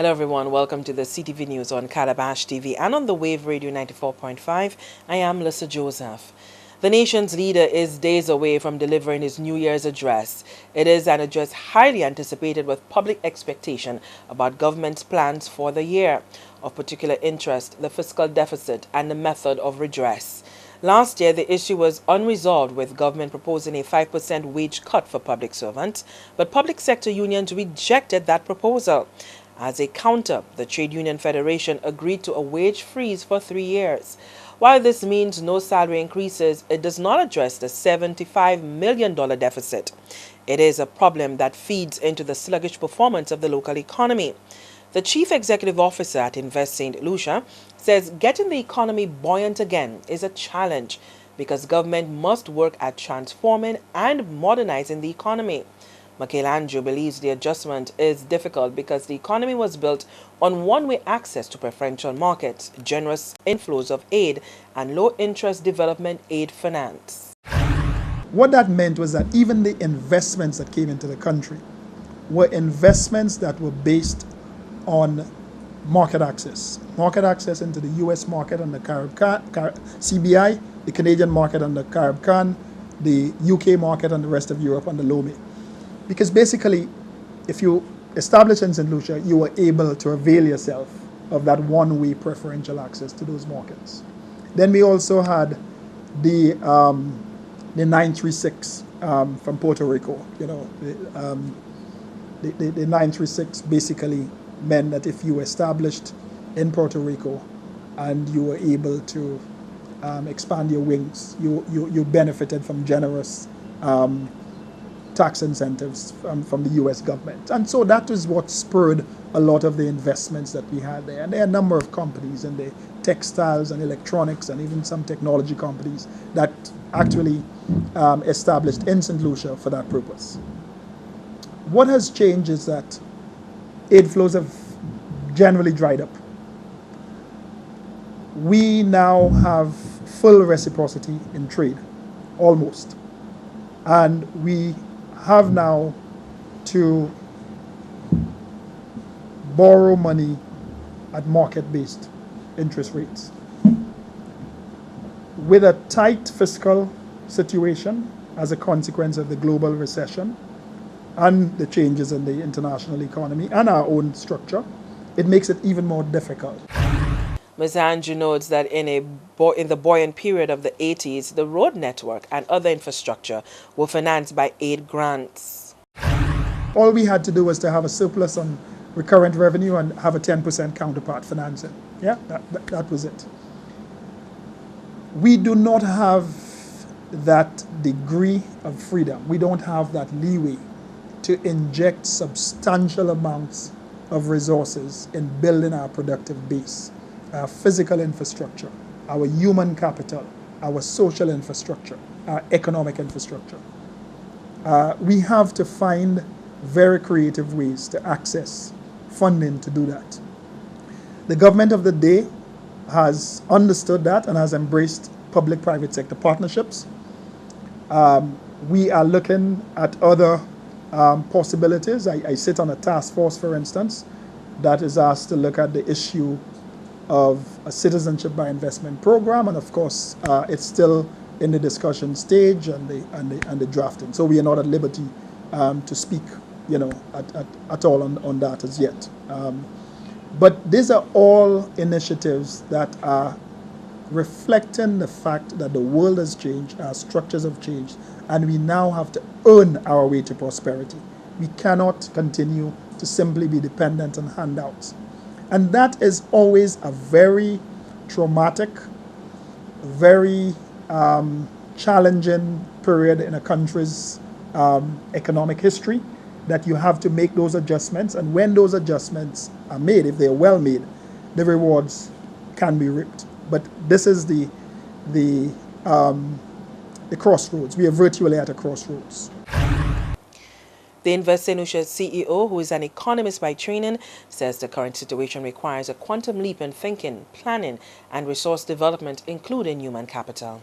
Hello everyone, welcome to the CTV News on Calabash TV and on the Wave Radio 94.5. I am Lucia Joseph. The nation's leader is days away from delivering his New Year's address. It is an address highly anticipated with public expectation about government's plans for the year. Of particular interest, the fiscal deficit and the method of redress. Last year, the issue was unresolved with government proposing a 5% wage cut for public servants, but public sector unions rejected that proposal. As a counter, the Trade Union Federation agreed to a wage freeze for 3 years. While this means no salary increases, it does not address the $75 million deficit. It is a problem that feeds into the sluggish performance of the local economy. The Chief Executive Officer at Invest St. Lucia says getting the economy buoyant again is a challenge because government must work at transforming and modernizing the economy. Andrew believes the adjustment is difficult because the economy was built on one-way access to preferential markets, generous inflows of aid, and low-interest development aid finance. What that meant was that even the investments that came into the country were investments that were based on market access into the U.S. market and the CBI, the Canadian market and the Caribbean, the UK market and the rest of Europe and the LOME. Because basically, if you establish in St. Lucia, you were able to avail yourself of that one-way preferential access to those markets. Then we also had the 936 from Puerto Rico. You know, the 936 basically meant that if you established in Puerto Rico and you were able to expand your wings, you benefited from generous tax incentives from the U.S. government. And so that is what spurred a lot of the investments that we had there. And there are a number of companies in the textiles and electronics and even some technology companies that actually established in St. Lucia for that purpose. What has changed is that aid flows have generally dried up. We now have full reciprocity in trade, almost. And we have now to borrow money at market-based interest rates. With a tight fiscal situation as a consequence of the global recession and the changes in the international economy and our own structure, it makes it even more difficult. Ms. Andrew notes that in the buoyant period of the 80s, the road network and other infrastructure were financed by aid grants. All we had to do was to have a surplus on recurrent revenue and have a 10% counterpart financing. Yeah, that was it. We do not have that degree of freedom. We don't have that leeway to inject substantial amounts of resources in building our productive base. Our physical infrastructure, our human capital, our social infrastructure, our economic infrastructure. We have to find very creative ways to access funding to do that. The government of the day has understood that and has embraced public-private sector partnerships. We are looking at other possibilities. I sit on a task force, for instance, that is asked to look at the issue of a citizenship by investment program, and of course, it's still in the discussion stage and the drafting. So we are not at liberty to speak, at all on that as yet. But these are all initiatives that are reflecting the fact that the world has changed, our structures have changed, and we now have to earn our way to prosperity. We cannot continue to simply be dependent on handouts. And that is always a very traumatic, very challenging period in a country's economic history, that you have to make those adjustments. And when those adjustments are made, if they're well made, the rewards can be reaped. But this is the crossroads. We are virtually at a crossroads. The Invest St. Lucia CEO, who is an economist by training, says the current situation requires a quantum leap in thinking, planning, and resource development, including human capital.